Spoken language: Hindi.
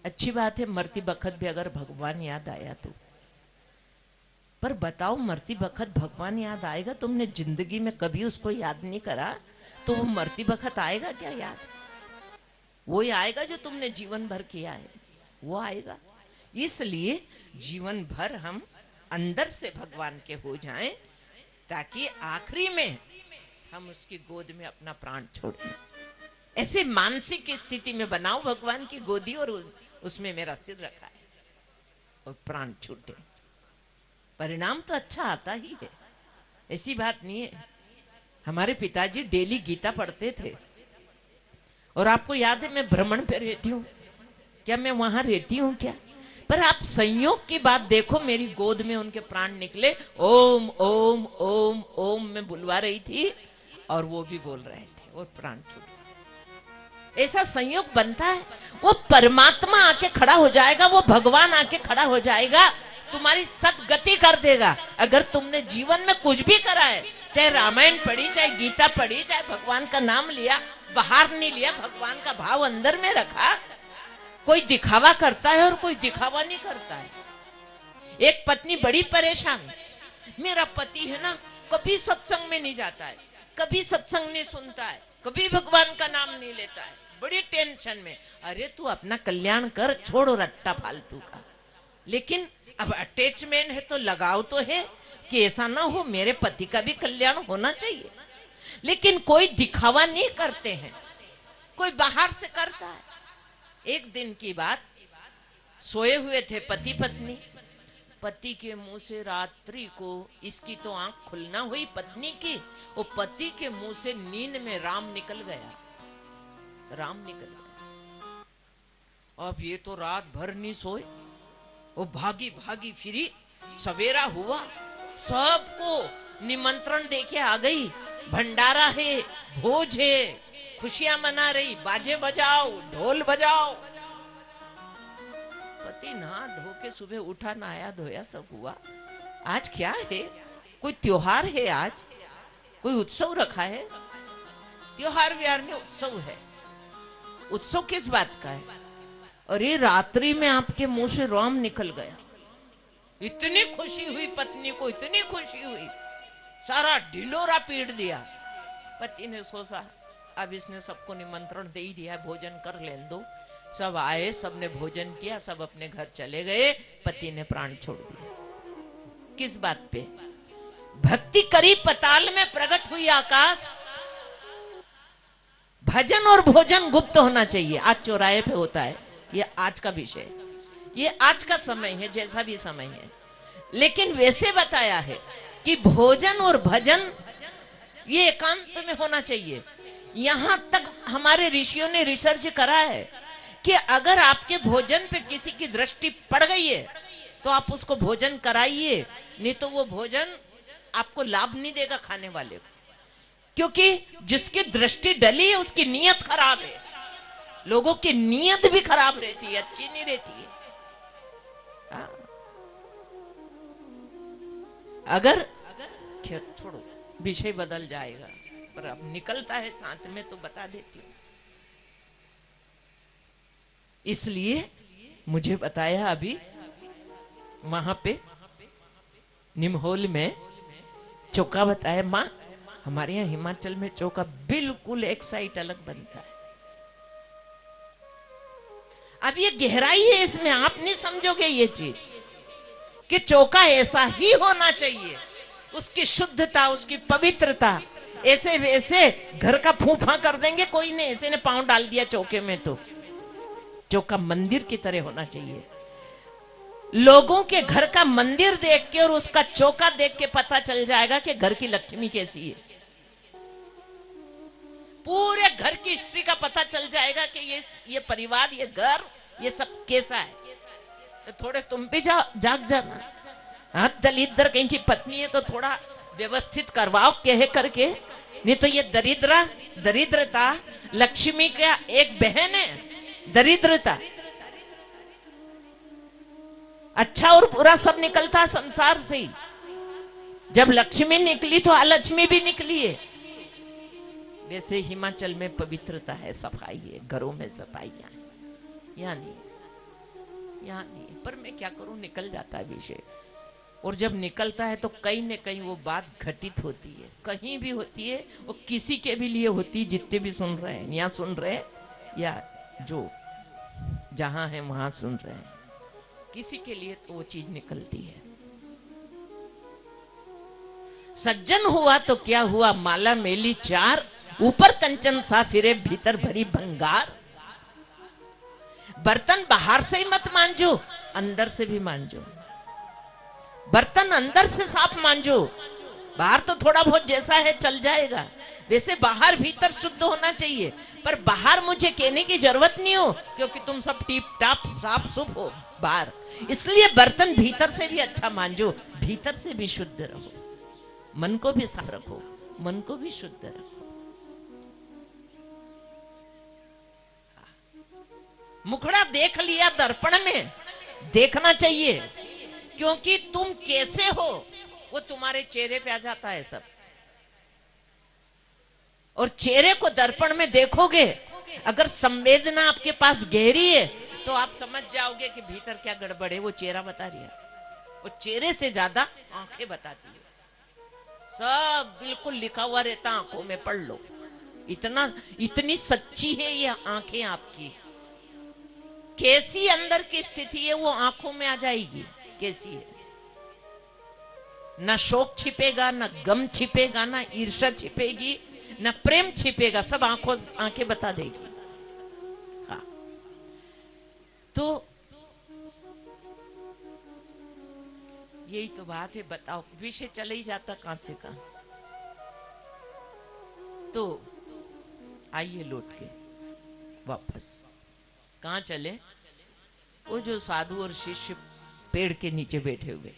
अच्छी बात है, मरती बखत भी अगर भगवान याद आया तो। पर बताओ, मरती बखत भगवान याद आएगा? तुमने जिंदगी में कभी उसको याद नहीं करा, तो वो मरती बखत आएगा क्या याद? वो ही आएगा जो तुमने जीवन भर किया है, वो आएगा। इसलिए जीवन भर हम अंदर से भगवान के हो जाएं, ताकि आखिरी में हम उसकी गोद में अपना प्राण छोड़ें। ऐसे मानसिक स्थिति में बनाओ भगवान की गोदी, और उसमें मेरा सिर रखा है और प्राण छूटे। परिणाम तो अच्छा आता ही है, ऐसी बात नहीं है। हमारे पिताजी डेली गीता पढ़ते थे, और आपको याद है मैं भ्रमण पे रहती हूँ क्या? मैं वहां रहती हूँ क्या? पर आप संयोग की बात देखो, मेरी गोद में उनके प्राण निकले। ओम ओम ओम ओम मैं बुलवा रही थी, और वो भी बोल रहे थे, और प्राण छूटे। ऐसा संयोग बनता है। वो परमात्मा आके खड़ा हो जाएगा, वो भगवान आके खड़ा हो जाएगा, तुम्हारी सदगति कर देगा। अगर तुमने जीवन में कुछ भी करा है, चाहे रामायण पढ़ी, चाहे गीता पढ़ी, चाहे भगवान का नाम लिया, बाहर नहीं लिया, भगवान का भाव अंदर में रखा। कोई दिखावा करता है और कोई दिखावा नहीं करता है। एक पत्नी बड़ी परेशान, मेरा पति है ना, कभी सत्संग में नहीं जाता है, कभी सत्संग नहीं सुनता है, कभी भगवान का नाम नहीं लेता है, बड़ी टेंशन में। अरे तू अपना कल्याण कर, छोड़ो रट्टा फालतू का। लेकिन अब अटैचमेंट है तो लगाव तो है कि ऐसा ना हो, मेरे पति का भी कल्याण होना चाहिए। लेकिन कोई दिखावा नहीं करते हैं, कोई बाहर से करता है। एक दिन की बात, सोए हुए थे पति पत्नी। पति के मुंह से रात्रि को, इसकी तो आंख खुलना हुई पत्नी की, वो पति के मुंह से नींद में राम निकल गया, राम निकल गया। अब ये तो रात भर नहीं सोए, वो भागी भागी फिरी। सवेरा हुआ, सबको निमंत्रण देके आ गई, भंडारा है, भोज है, खुशियां मना रही, बाजे बजाओ, ढोल बजाओ। पति नहा धो के सुबह उठा, नहाया धोया, सब हुआ। आज क्या है? कोई त्योहार है? आज कोई उत्सव रखा है? त्योहार व्यार में उत्सव है। उत्सव किस बात का है? अरे रात्रि में आपके मुंह से राम निकल गया। इतनी खुशी हुई पत्नी को, इतनी खुशी हुई, सारा ढिलोरा पीट दिया। पति ने सोचा अब इसने सबको निमंत्रण दे ही दिया, भोजन कर लेने दो। सब आए, सबने भोजन किया, सब अपने घर चले गए। पति ने प्राण छोड़ दिया। किस बात पे? भक्ति करी पताल में प्रकट हुई आकाश। भजन और भोजन गुप्त होना चाहिए। आज चौराहे पे होता है, ये आज का विषय, ये आज का समय है, जैसा भी समय है। लेकिन वैसे बताया है कि भोजन और भजन ये एकांत में होना चाहिए। यहां तक हमारे ऋषियों ने रिसर्च करा है कि अगर आपके भोजन पे किसी की दृष्टि पड़ गई है तो आप उसको भोजन कराइए, नहीं तो वो भोजन आपको लाभ नहीं देगा खाने वाले को। क्योंकि जिसकी दृष्टि डली है उसकी नीयत खराब है। लोगों की नीयत भी खराब रहती है, अच्छी नहीं रहती है। अगर छोड़ो, विषय बदल जाएगा, पर अब निकलता है साथ में तो बता देती हूँ। इसलिए मुझे बताया अभी वहां पे निमहोल में चौका बताया। माँ, हमारे यहाँ हिमाचल में चौका बिल्कुल एक साइड अलग बनता है। अब ये गहराई है इसमें, आप नहीं समझोगे ये चीज कि चौका ऐसा ही होना चाहिए। उसकी शुद्धता, उसकी पवित्रता। ऐसे वैसे घर का फूफा कर देंगे कोई ने, ऐसे ने पांव डाल दिया चौके में, तो चौका मंदिर की तरह होना चाहिए। लोगों के घर का मंदिर देख के और उसका चौका देख के पता चल जाएगा कि घर की लक्ष्मी कैसी है। पूरे घर की हिस्ट्री का पता चल जाएगा कि ये परिवार, ये घर, ये सब कैसा है। तो थोड़े तुम भी जाग जाना। हाँ, दलिद्र कहीं की पत्नी है तो थोड़ा व्यवस्थित करवाओ कह करके, नहीं तो ये दरिद्रता लक्ष्मी का एक बहन है। दरिद्रता, अच्छा और बुरा सब निकलता संसार से ही। जब लक्ष्मी निकली तो अलक्ष्मी भी निकली है। वैसे हिमाचल में पवित्रता है, सफाई है, घरों में सफाइयां है, यानी यहाँ नहीं है। पर मैं क्या करूं, निकल जाता है विषय। और जब निकलता है तो कहीं न कहीं वो बात घटित होती है, कहीं भी होती है, वो किसी के भी लिए होती है, जितने भी सुन रहे हैं, यहाँ सुन रहे हैं या जो जहां है वहां सुन रहे हैं, किसी के लिए तो वो चीज निकलती है। सज्जन हुआ तो क्या हुआ, माला मेली चार, ऊपर कंचन सा फिरे भीतर भरी भंगार। बर्तन बाहर से ही मत मांजो, अंदर से भी मांजो। बर्तन अंदर से साफ मांजो, बाहर तो थोड़ा बहुत जैसा है चल जाएगा, वैसे बाहर भीतर शुद्ध होना चाहिए। पर बाहर मुझे कहने की जरूरत नहीं हो, क्योंकि तुम सब टीप टाप साफ सुफ हो बाहर, इसलिए बर्तन भीतर से भी अच्छा मांजो, भीतर से भी शुद्ध रहो, मन को भी साफ रखो, मन को भी शुद्ध रखो। मुखड़ा देख लिया दर्पण में, देखना चाहिए, क्योंकि तुम कैसे हो वो तुम्हारे चेहरे पे आ जाता है सब। और चेहरे को दर्पण में देखोगे, अगर संवेदना आपके पास गहरी है तो आप समझ जाओगे कि भीतर क्या गड़बड़ है, वो चेहरा बता रही है। वो चेहरे से ज्यादा आंखें बताती है, सब बिल्कुल लिखा हुआ रहता, आंखों में पढ़ लो, इतना इतनी सच्ची है ये आंखें आपकी। कैसी अंदर की स्थिति है वो आंखों में आ जाएगी, कैसी है। ना शोक छिपेगा, ना गम छिपेगा, ना ईर्ष्या छिपेगी, ना प्रेम छिपेगा, सब आंखें बता देगी। हाँ, तो यही तो बात है। बताओ, विषय चले ही जाता कहां से कहां। तो आइए लौट के वापस कहां चले, वो जो साधु और शिष्य पेड़ के नीचे बैठे हुए,